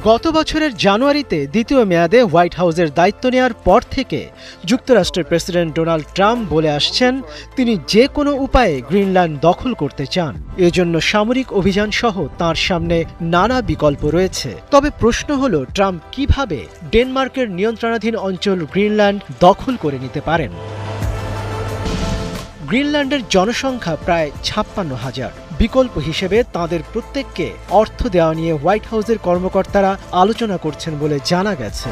গত বছরের জানুয়ারিতে দ্বিতীয় মেয়াদে হোয়াইট হাউসের দায়িত্ব নেওয়ার পর থেকে যুক্তরাষ্ট্রের প্রেসিডেন্ট ডোনাল্ড ট্রাম্প বলে আসছেন তিনি যে কোনো উপায়ে গ্রিনল্যান্ড দখল করতে চান। এজন্য সামরিক অভিযান সহ তাঁর সামনে নানা বিকল্প রয়েছে। তবে প্রশ্ন হলো ট্রাম্প কিভাবে ডেনমার্কের নিয়ন্ত্রণাধীন অঞ্চল গ্রিনল্যান্ড দখল করে নিতে পারেন। গ্রিনল্যান্ডের জনসংখ্যা প্রায় ৫৬,০০০। বিকল্প হিসেবে তাদের প্রত্যেককে অর্থ দেওয়া নিয়ে হোয়াইট হাউসের কর্মকর্তারা আলোচনা করছেন বলে জানা গেছে।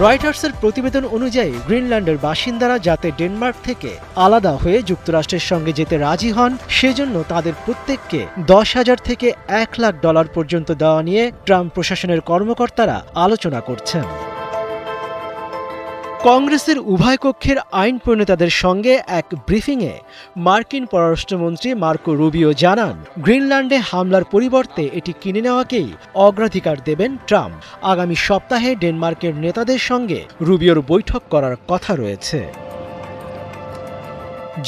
রয়টার্সের প্রতিবেদন অনুযায়ী গ্রিনল্যান্ডের বাসিন্দারা যাতে ডেনমার্ক থেকে আলাদা হয়ে যুক্তরাষ্ট্রের সঙ্গে যেতে রাজি হন সেজন্য তাদের প্রত্যেককে $১০,০০০ থেকে $১,০০,০০০ পর্যন্ত দেওয়া নিয়ে ট্রাম্প প্রশাসনের কর্মকর্তারা আলোচনা করছেন। কংগ্রেসের উভয় কক্ষের আইন প্রণেতাদের সঙ্গে এক ব্রিফিংয়ে মার্কিন পররাষ্ট্রমন্ত্রী মার্কো রুবিও জানান গ্রিনল্যান্ডে হামলার পরিবর্তে এটি কিনে নেওয়াকেই অগ্রাধিকার দেবেন ট্রাম্প। আগামী সপ্তাহে ডেনমার্কের নেতাদের সঙ্গে রুবিওর বৈঠক করার কথা রয়েছে।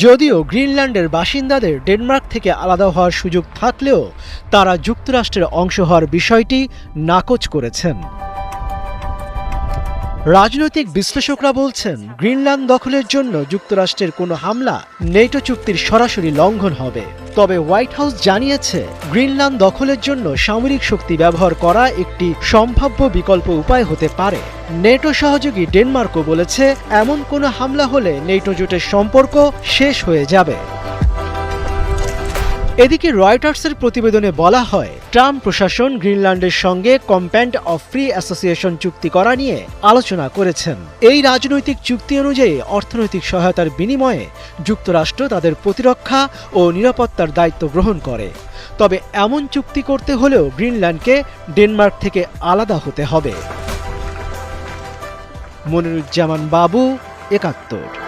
যদিও গ্রিনল্যান্ডের বাসিন্দাদের ডেনমার্ক থেকে আলাদা হওয়ার সুযোগ থাকলেও তারা যুক্তরাষ্ট্রের অংশ হওয়ার বিষয়টি নাকচ করেছেন। রাজনৈতিক বিশ্লেষকরা বলছেন গ্রিনল্যান্ড দখলের জন্য যুক্তরাষ্ট্রের কোনো হামলা নেটো চুক্তির সরাসরি লঙ্ঘন হবে। তবে হোয়াইট হাউস জানিয়েছে গ্রিনল্যান্ড দখলের জন্য সামরিক শক্তি ব্যবহার করা একটি সম্ভাব্য বিকল্প উপায় হতে পারে। নেটো সহযোগী ডেনমার্কও বলেছে এমন কোনো হামলা হলে নেটো জোটের সম্পর্ক শেষ হয়ে যাবে। এদিকে রয়টার্সের প্রতিবেদনে বলা হয় ট্রাম্প প্রশাসন গ্রিনল্যান্ডের সঙ্গে কম্প্যাক্ট অফ ফ্রি অ্যাসোসিয়েশন চুক্তি করা নিয়ে আলোচনা করেছেন। এই রাজনৈতিক চুক্তি অনুযায়ী অর্থনৈতিক সহায়তার বিনিময়ে যুক্তরাষ্ট্র তাদের প্রতিরক্ষা ও নিরাপত্তার দায়িত্ব গ্রহণ করে। তবে এমন চুক্তি করতে হলেও গ্রিনল্যান্ডকে ডেনমার্ক থেকে আলাদা হতে হবে। মনিরুজ্জামান বাবু, ৭১।